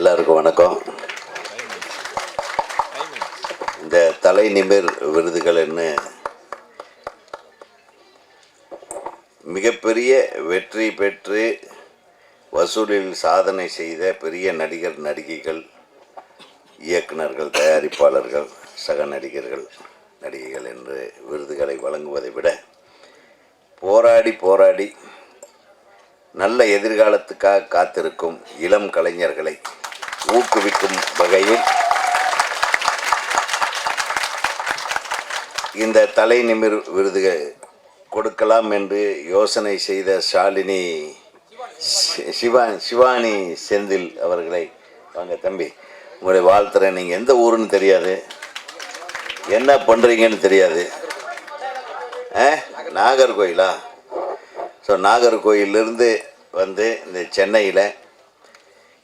எல்லாருக்கும் வணக்கம். இந்த தலை நிமிர் விருதுகள்னு மிகப்பெரிய வெற்றி பெற்று வசூலில் சாதனை செய்த பெரிய நடிகர் நடிகைகள், இயக்குநர்கள், தயாரிப்பாளர்கள், சக நடிகர்கள், நடிகைகள் என்று விருதுகளை வழங்குவதை விட போராடி போராடி நல்ல எதிர்காலத்துக்காக காத்திருக்கும் இளம் கலைஞர்களை ஊக்குவிக்கும் வகையில் இந்த தலை நிமிர் விருதுகள் கொடுக்கலாம் என்று யோசனை செய்த ஷாலினி சிவானி செந்தில் அவர்களை, வாங்க தம்பி, உங்களை வாழ்த்துறேன். நீங்கள் எந்த ஊருன்னு தெரியாது, என்ன பண்ணுறீங்கன்னு தெரியாது. நாகர்கோயிலா? ஸோ நாகர்கோயிலிருந்து வந்து இந்த சென்னையில்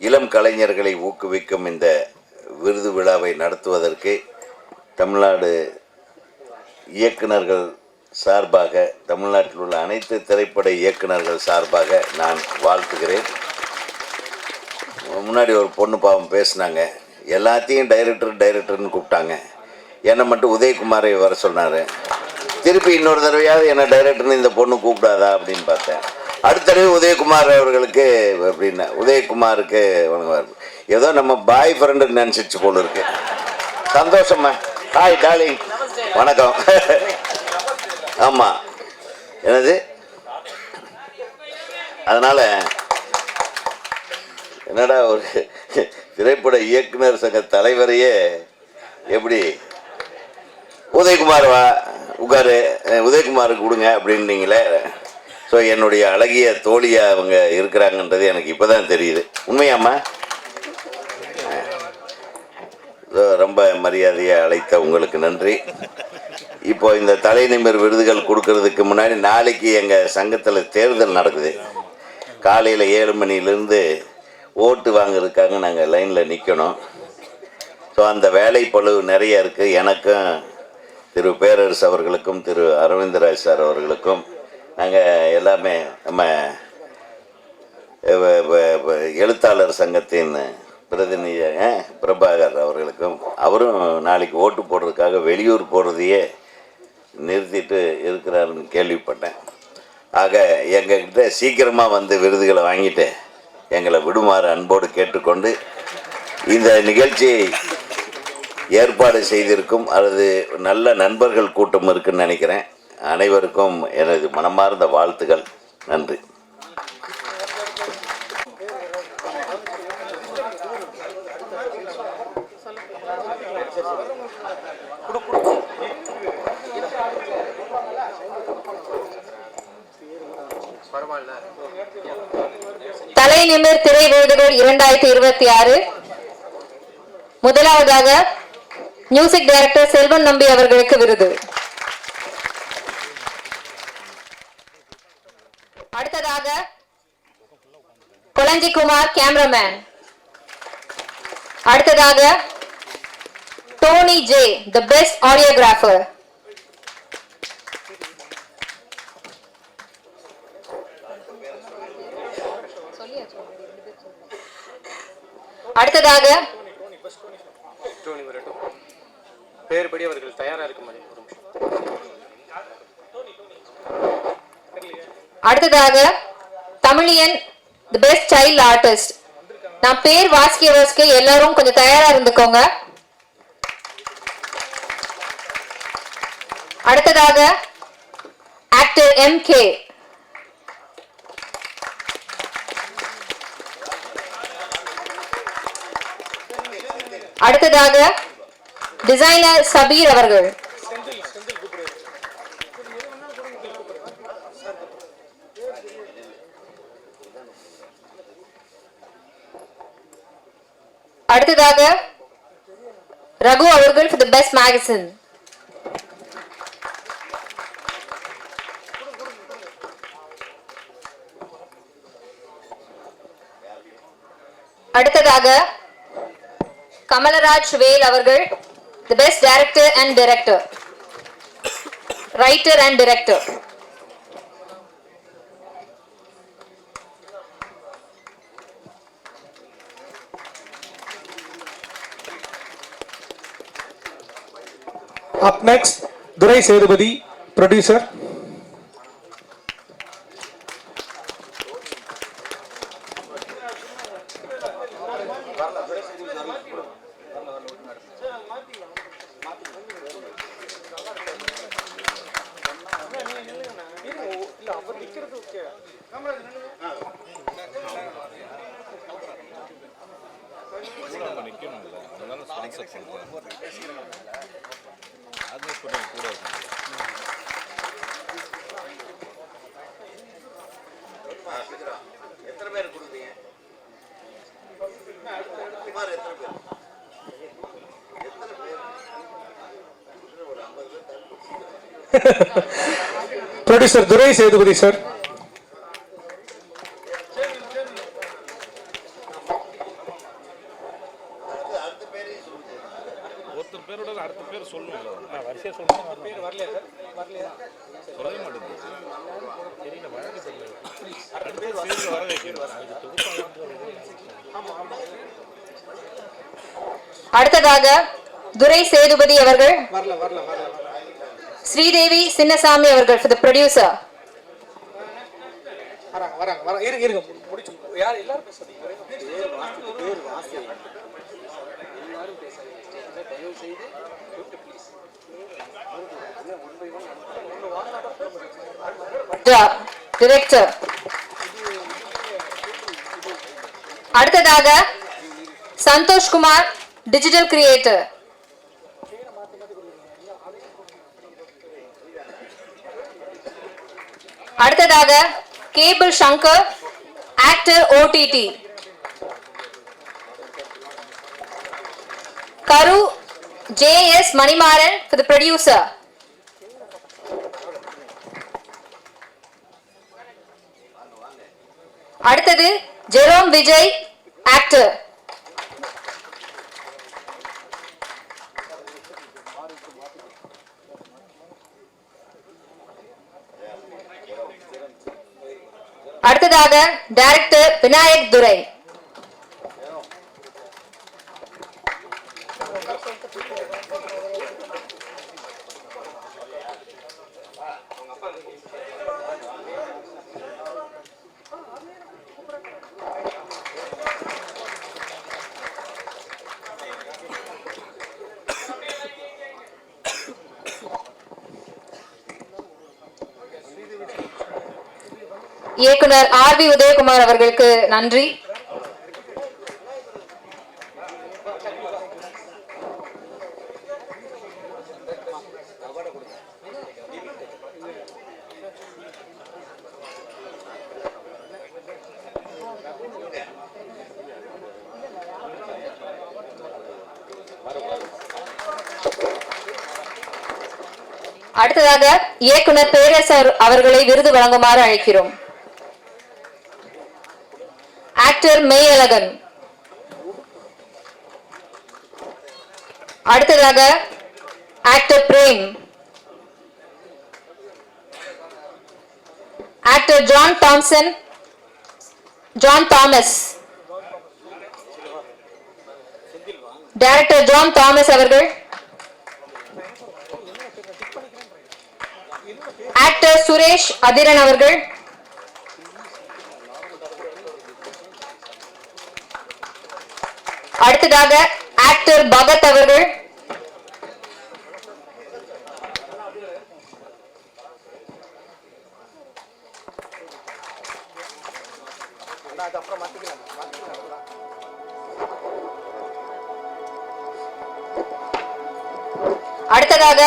இளம் கலைஞர்களை ஊக்குவிக்கும் இந்த விருது விழாவை நடத்துவதற்கு தமிழ்நாடு இயக்குநர்கள் சார்பாக, தமிழ்நாட்டில் உள்ள அனைத்து திரைப்பட இயக்குநர்கள் சார்பாக நான் வாழ்த்துகிறேன். முன்னாடி ஒரு பொண்ணு பாவம் பேசினாங்க, எல்லாத்தையும் டைரக்டர்னு கூப்பிட்டாங்க, என்னை மட்டும் உதயகுமாரை வர சொன்னார். திருப்பி இன்னொரு தடவையாவது என்னை டைரக்டர்னு இந்த பொண்ணு கூப்பிடாதா அப்படின்னு பார்த்தேன். அடுத்த தடவை உதயகுமார் அவர்களுக்கு அப்படின்னா, உதயகுமாருக்கு வணங்குவார். ஏதோ நம்ம பாய் ஃப்ரெண்டு நினச்சிச்சு போல இருக்கு. சந்தோஷமா? ஹாய் டார்லிங், வணக்கம். ஆமாம், என்னது? அதனால் என்னடா ஒரு திரைப்பட இயக்குனர் சங்க தலைவரையே எப்படி உதயகுமார் வா உட்காரு, உதயகுமாருக்கு கொடுங்க அப்படின்னீங்களே. ஸோ என்னுடைய அழகிய தோழியாக அவங்க இருக்கிறாங்கன்றது எனக்கு இப்போ தான் தெரியுது. உண்மையாம்மா? ரொம்ப மரியாதையாக அழைத்த உங்களுக்கு நன்றி. இப்போ இந்த தலை நிமிர் விருதுகள் கொடுக்கறதுக்கு முன்னாடி நாளைக்கு எங்கள் சங்கத்தில் தேர்தல் நடக்குது. காலையில் 7 மணிலேருந்து ஓட்டு வாங்குறதுக்காக நாங்கள் லைனில் நிற்கணும். ஸோ அந்த வேலை பளு நிறைய இருக்குது. எனக்கும் திரு பேரரசு அவர்களுக்கும் திரு அரவிந்தராஜ் சார் அவர்களுக்கும், நாங்கள் எல்லாமே நம்ம எழுத்தாளர் சங்கத்தின் பிரதிநிதி பிரபாகர் அவர்களுக்கும், அவரும் நாளைக்கு ஓட்டு போடுறதுக்காக வெளியூர் போடுறதையே நிறுத்திட்டு இருக்கிறாருன்னு கேள்விப்பட்டேன். ஆக எங்ககிட்ட சீக்கிரமாக வந்து விருதுகளை வாங்கிட்டு எங்களை விடுமாறு அன்போடு கேட்டுக்கொண்டு, இந்த நிகழ்ச்சியை ஏற்பாடு செய்திருக்கும் அல்லது நல்ல நண்பர்கள் கூட்டம் இருக்குன்னு நினைக்கிறேன். அனைவருக்கும் எனது மனமார்ந்த வாழ்த்துக்கள். நன்றி. தலை நிமிர் திரை விருதுகள் 2026. முதலாவதாக மியூசிக் டைரக்டர் செல்வன் நம்பி அவர்களுக்கு விருது. அடுத்ததாக கொளஞ்சி குமார் கேமராமேன். அடுத்ததாக Dhoni J, the best audiographer. அடுத்ததாக பேர்படி அவர்கள் தயாரா இருக்குமாறு. அடுத்ததாக Tamilian, the best child artist. நான் பேர் வாசிக்க எல்லாரும் கொஞ்சம் தயாரா இருந்துக்கோங்க. அடுத்ததாக ஆக்டர் MK. அடுத்ததாக டிசைனர் சபீர் அவர்கள். அடுத்ததாக ரகு அவர்கள் for the best magazine. அடுத்ததாக கமலராஜ் வேல் அவர்கள் the best director and director, writer and director. Up next, Durai Sedupati, producer. எத்தனை பேர் கொடுத்தீங்க? குமார் எத்தனை பேர்? Producer Durai Sedupati, sir. ஒருத்தர் பேரோட அடுத்த பேர் சொல்லணும் வரிசையா சொல்லணும். பேர் வரலையா சார்? வரலையா? சொல்லவே மாட்டேங்குது. அடுத்த பேர் வர வைக்கணும். அடுத்ததாக துரை சேதுபதி அவர்கள், வரல வரல வரல. ஸ்ரீதேவி சின்னசாமி அவர்கள் for the producer. வராங்க வராங்க வராங்க. இருங்க இருங்க முடிச்சு. யார் எல்லாரும் பேசுறீங்க? பேர் வாசி. எல்லாரும் பேசுறீங்க. தயவு செய்து ப்ளீஸ். டிரெக்டர். அடுத்ததாக சந்தோஷ் குமார், டிஜிட்டல் கிரியேட்டர். அடுத்ததாக கேபிள் சங்கர், ஆக்டர் OTT. கரு JS Manimaran for the producer. அடுத்தது ஜெரோம் விஜய், ஆக்டர். அடுத்ததாக டைரக்டர் விநாயக் துரை. இயக்குனர் RB உதயகுமார் அவர்களுக்கு நன்றி. அடுத்ததாக இயக்குனர் பேரரசர் அவர்களை விருது வழங்குமாறு அழைக்கிறோம். ஆக்டர் மெய்யழகன். அடுத்ததாக actor Prem. Actor John Thomas. Director John Thomas அவர்கள். ஆக்டர் சுரேஷ் அதிரன் அவர்கள். அடுத்ததாக ஆக்டர் பகத் அவர்கள். அடுத்ததாக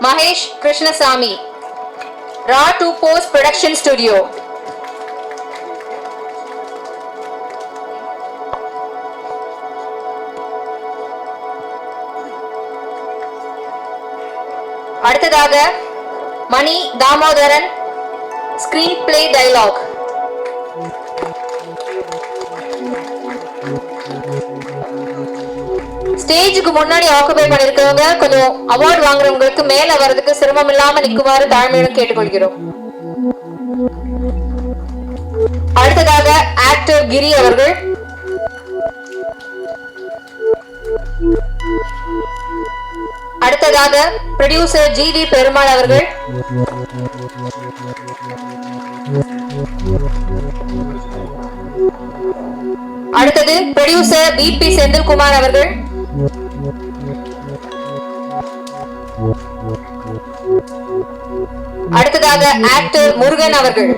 Mahesh Krishnasamy, raw to post production studio. அடுத்ததாக Mani Damodaran, screenplay dialogue. ஸ்டேஜுக்கு முன்னாடி ஆக்குபை பண்ணிருக்கவங்க கொஞ்சம் அவார்டு வாங்குறவங்களுக்கு மேல வர்றதுக்கு சிரமம் இல்லாம நிக்குமாறு தாழ்மையுடன் கேட்டுக்கொள்கிறோம். அடுத்ததாக ஆக்டர் கிரி அவர்கள். அடுத்ததாக ப்ரொடியூசர் ஜி.வி. பெருமாள் அவர்கள். அடுத்தது ப்ரொடியூசர் வி.பி. செந்தில்குமார் அவர்கள். அடுத்ததாக ஆக்டர் முருகன் அவர்கள்.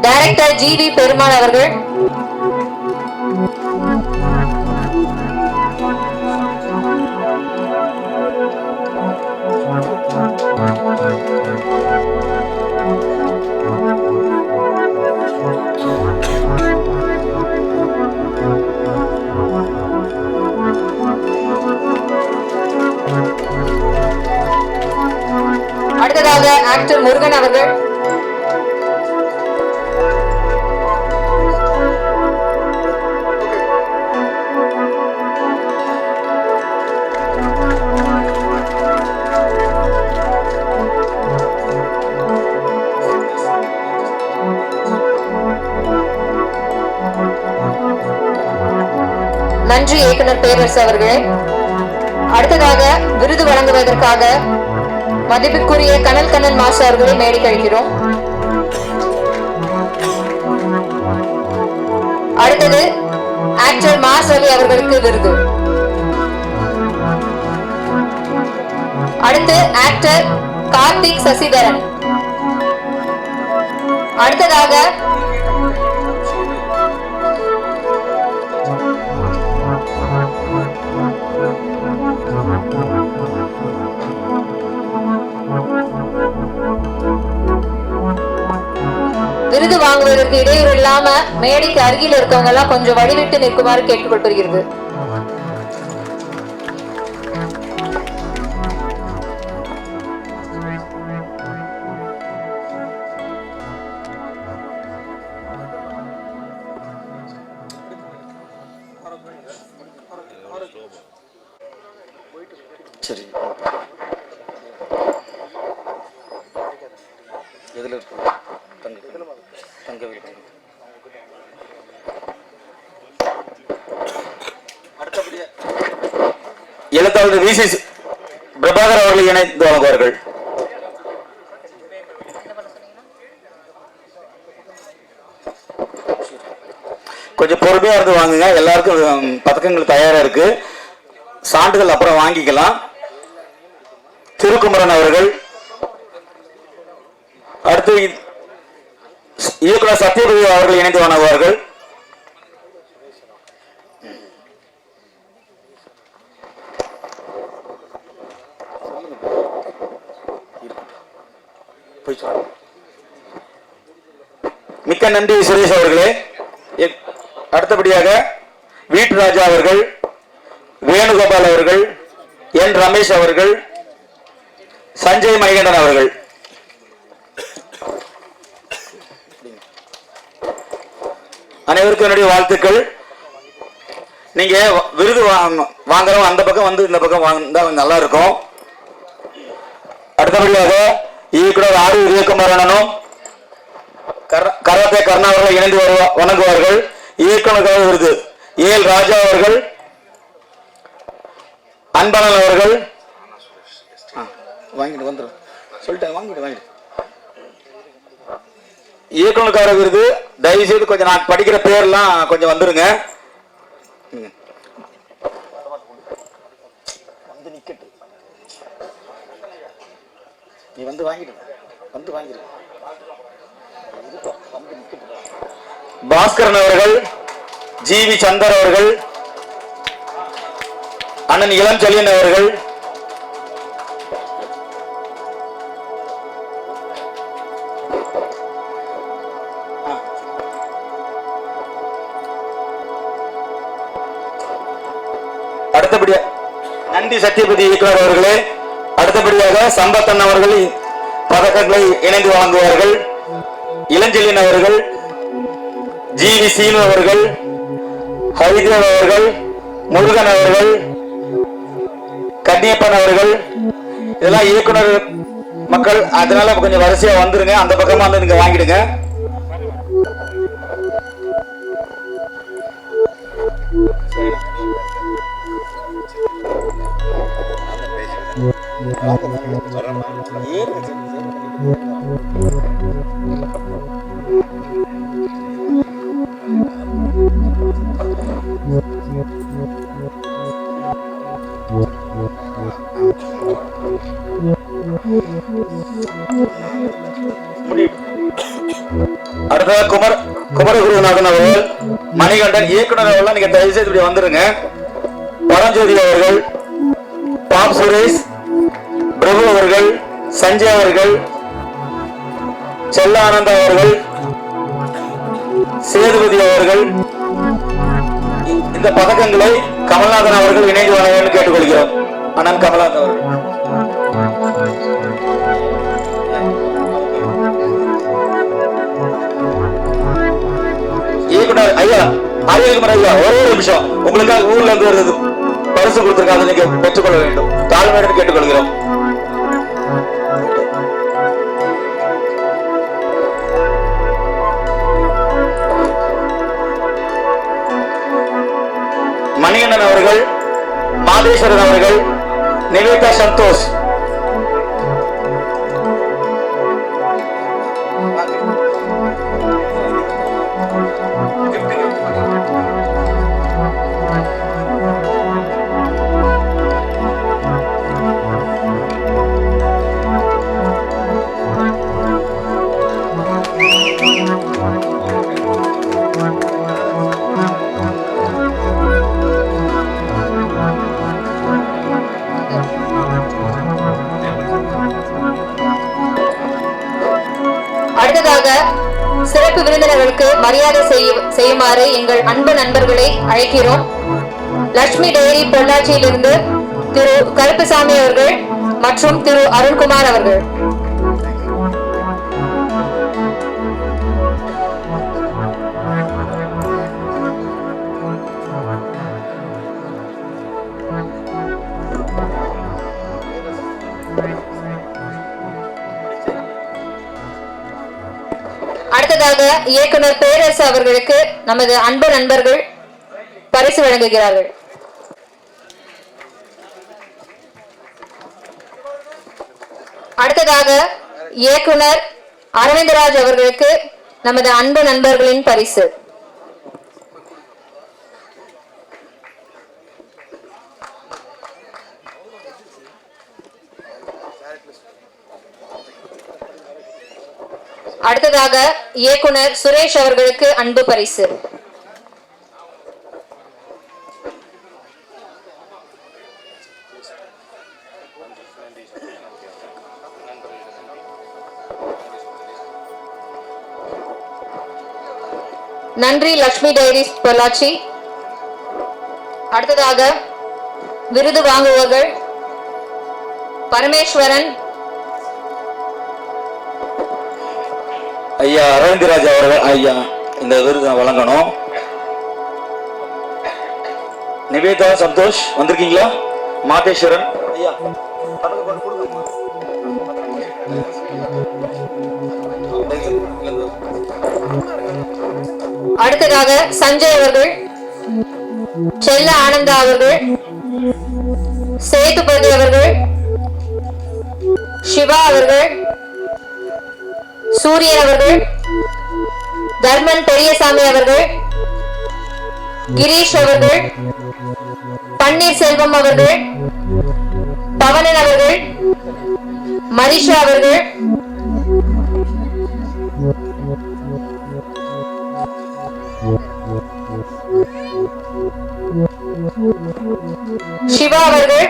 Director GV. பெருமாள் அவர்கள். அடுத்ததாக ஆக்டர் முருகன் அவர்கள். நன்றி இயக்குனர் பேரரசு அவர்களே. அடுத்ததாக விருது வழங்குவதற்காக மதிப்புக்குரிய கனல் கண்ணன் மாஸ்டர் அவர்களை மேடை கழிக்கிறோம். அடுத்தது ஆக்டர் மாஸ் அலி அவர்களுக்கு விருது. அடுத்து ஆக்டர் கார்த்திக் சசிதரன். அடுத்ததாக விருது வாங்குவதற்கு இடையூறு இல்லாம மேடைக்கு அருகில் இருக்கவங்க எல்லாம் கொஞ்சம் வழிவிட்டு நிற்குமாறு கேட்டுக்கொள்கிறது. சரி, எதுல இருக்கு தங்க அடுத்தபடியா எழுத்தாளர் வி.சி. பிரபாகர் அவர்கள் இணைந்து வழங்குவார்கள். கொஞ்சம் பொறுமையா இருந்து வாங்குங்க. எல்லாருக்கும் பதக்கங்கள் தயாரா இருக்கு. சான்றிதழ் அப்புறம் வாங்கிக்கலாம். திருக்குமரன் அவர்கள். அடுத்து இயக்குனர் சத்யபதி அவர்கள் இணைந்து வணங்குவார்கள். மிக்க நன்றி சுரேஷ் அவர்களே. அடுத்தபடியாக வீட்டு ராஜா அவர்கள், வேணுகோபால் அவர்கள், என் ரமேஷ் அவர்கள், சஞ்சய் மணிகண்டன் அவர்கள். அனைவருக்கும் என்னுடைய வாழ்த்துக்கள். நீங்க விருது வாங்குறோம் அந்த பக்கம் வந்து இந்த பக்கம் வாங்கினா நல்லா இருக்கும். அடுத்தபடியாக இயக்குனர் ஆர் விஜயகுமாரனும் கராத்தே கர்ணா அவர்கள் இணைந்து வணங்குவார்கள். இயக்குனர் விருது ஏல் ராஜா அவர்கள், அன்பனன் அவர்கள் வாங்கிட்டு வந்துடும் சொல்லிட்டேன். வாங்கிட்டு இயக்குனருக்கார விருது தயவு செய்து கொஞ்சம் நான் படிக்கிற பேர்லாம் கொஞ்சம் வந்துருங்க. வந்து நிக்கட்டு, நீ வந்து வாங்கிடு. பாஸ்கரன் அவர்கள், ஜி.வி. சந்தர் அவர்கள், அண்ணன் இளம் செழியன் அவர்கள், அடுத்தபடியாக நன்றி சத்யபதி இயக்குனர் அவர்களே. அடுத்தபடியாக சம்பத்தன் அவர்கள் பதக்கங்களை இணைந்து வழங்குவார்கள். இளஞ்செழியன் அவர்கள், ஜி.வி. சீனு அவர்கள், ஹரிதேவ் அவர்கள், முருகன் அவர்கள், கன்னியப்பன் அவர்கள், இதெல்லாம் இயக்குனர் மக்கள், அதனால கொஞ்சம் வரிசையா வந்துருங்க, அந்த பக்கமா வந்து நீங்க வாங்கிடுங்க. அடுத்தது குமரகுருநாதன் அவர்கள், மணிகண்டன் இயக்குனர் அவர்கள், நீங்க தயவு செய்து இப்படி வந்துருங்க. பரஞ்சோதி அவர்கள், பாப் சுரேஷ், பிரபு அவர்கள், சஞ்சய் அவர்கள், செல்ல ஆனந்த அவர்கள், சேதுபதி அவர்கள், இந்த பதக்கங்களை கமல்நாதன் அவர்கள் இணைந்து வழங்க வேண்டும் கேட்டுக்கொள்கிறோம். அண்ணன் கமல்நாதன் அவர்கள். இயக்குனர் ஐயா, ஆரியகுமார் ஐயா, ஒரே நிமிஷம், உங்களுக்காக ஊர்ல இருந்து வருது பரிசு கொடுத்திருக்காங்க, நீங்க பெற்றுக்கொள்ள வேண்டும், தாழ்மையுடன் கேட்டுக்கொள்கிறோம். மணிகண்டன் அவர்கள், மாதேஸ்வரன் அவர்கள், நிவேதா சந்தோஷ், அடுத்ததாக சிறப்பு விருந்தினர்களுக்கு மரியாதை செய்யுமாறு எங்கள் அன்பு நண்பர்களை அழைக்கிறோம். லட்சுமி டைரி பொள்ளாச்சியிலிருந்து திரு கருப்புசாமி அவர்கள் மற்றும் திரு அருண்குமார் அவர்கள். அடுத்ததாக இயக்குனர் பேரரசு அவர்களுக்கு நமது அன்பு நண்பர்கள் பரிசு வழங்குகிறார்கள். அடுத்ததாக இயக்குனர் அரவிந்தராஜ் அவர்களுக்கு நமது அன்பு நண்பர்களின் பரிசு. அடுத்ததாக இயக்குனர் சுரேஷ் அவர்களுக்கு அன்பு பரிசு. நன்றி லட்சுமி டைரிஸ் பொள்ளாச்சி. அடுத்ததாக விருது வாங்குவோர்கள் பரமேஸ்வரன் ஐயா, அரவிந்தராஜ் அவர்கள் ஐயா இந்த விருது வழங்கணும். நிவேதா சந்தோஷ் வந்திருக்கீங்களா? மாதேஸ்வரன் ஐயா, அடுத்ததாக சஞ்சய் அவர்கள், செல்ல ஆனந்தா அவர்கள், சேதுபதி அவர்கள், சிவா அவர்கள், சூரியன் அவர்கள், தர்மன் பெரியசாமி அவர்கள், கிரீஷ் அவர்கள், பன்னீர்செல்வம் அவர்கள், பவனன் அவர்கள், மரிஷா அவர்கள், சிவா அவர்கள்,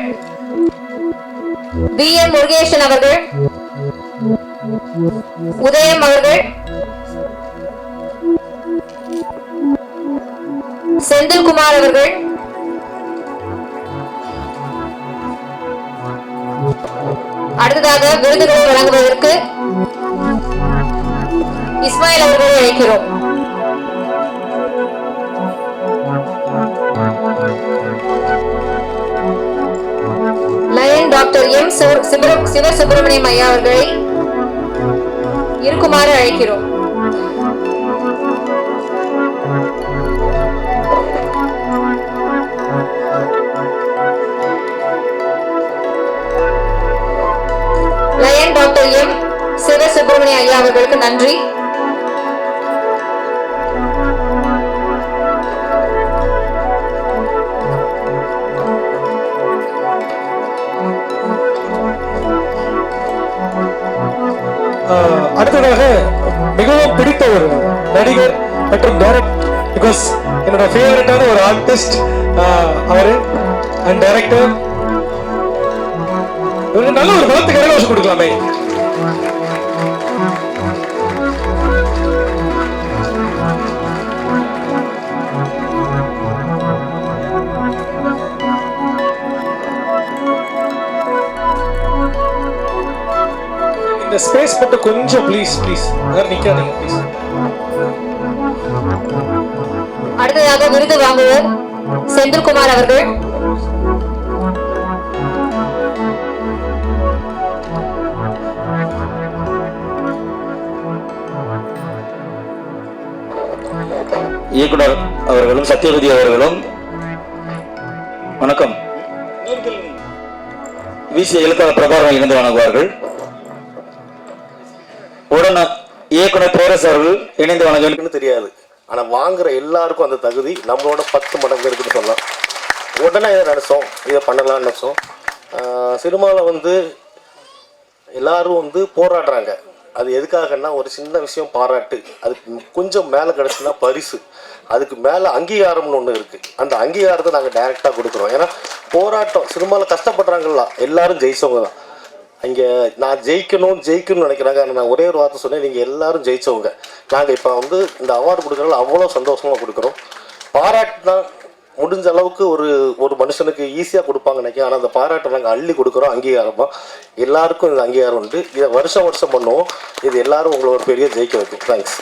பி எம் முருகேசன் அவர்கள், உதயம் அவர்கள், செந்தில்குமார் அவர்கள், அடுத்ததாக விருதுகளை வழங்குவதற்கு இஸ்மாயில் அவர்களை அழைக்கிறோம். லயன் டாக்டர் எம் சிவசுப்பிரமணியம் ஐயா அவர்களை இருக்குமாறு அழைக்கிறோம். லயன் டாக்டர் எம் சிவசுப்பிரமணியம் ஐயா அவர்களுக்கு நன்றி. அடுத்ததாக மிகவும் பிடித்த ஒரு நடிகர் மற்றும் டைரக்டர், பிகாஸ் என்னோட ஃபேவரட்டான ஒரு ஆர்டிஸ்ட் அவரு அண்ட் டைரக்டர். இவருக்கு நல்ல ஒரு பலத்து கரகோஷம் கொடுக்கலாமே. இந்த ஸ்பேஸ் மட்டும் கொஞ்சம் ப்ளீஸ் நிக்காதீங்க ப்ளீஸ். அடுத்ததாக விருது வாங்குவோர் செந்தில்குமார் அவர்கள். இயக்குனர் அவர்களும் சத்யவதி அவர்களும் வணக்கம். வீசிய எழுத்தாளர் பிரபாகரன் இணைந்து வணங்குவார்கள். உடனே இயக்குனர் பேரரசு அவர்கள் இணைந்து வணங்குன்னு தெரியாது. ஆனா வாங்குற எல்லாருக்கும் அந்த தகுதி நம்மளோட 10 மடங்கு இருக்குன்னு சொல்லலாம். உடனே இதை நினைச்சோம், இதை பண்ணலாம்னு நினைச்சோம். சினிமாவில் எல்லாரும் போராடுறாங்க. அது எதுக்காகன்னா ஒரு சின்ன விஷயம் பாராட்டு, அதுக்கு கொஞ்சம் மேலே கிடச்சுன்னா பரிசு, அதுக்கு மேலே அங்கீகாரம்னு ஒன்று இருக்குது. அந்த அங்கீகாரத்தை நாங்கள் டைரெக்டாக கொடுக்குறோம். ஏன்னா போராட்டம் சினிமாவில் கஷ்டப்படுறாங்களா, எல்லாரும் ஜெயிச்சவங்க தான். இங்கே நான் ஜெயிக்கணும்னு நினைக்கிறாங்க. நான் ஒரே ஒரு வார்த்தை சொன்னேன், நீங்கள் எல்லாரும் ஜெயிச்சவங்க. நாங்கள் இப்போ இந்த அவார்டு கொடுக்குறதுல அவ்வளோ சந்தோஷமாக கொடுக்குறோம். பாராட்டுனா முடிஞ்ச அளவுக்கு ஒரு மனுஷனுக்கு ஈஸியாக கொடுப்பாங்க நினைக்கிறேன். ஆனால் அந்த பாராட்டை நாங்கள் அள்ளி கொடுக்குறோம் அங்கீகாரமாக. எல்லாருக்கும் இந்த அங்கீகாரம் உண்டு. இதை வருஷம் பண்ணுவோம். இது எல்லாரும் உங்களை ஒரு பெரிய ஜெயிக்க வைக்கும். தேங்க்ஸ்.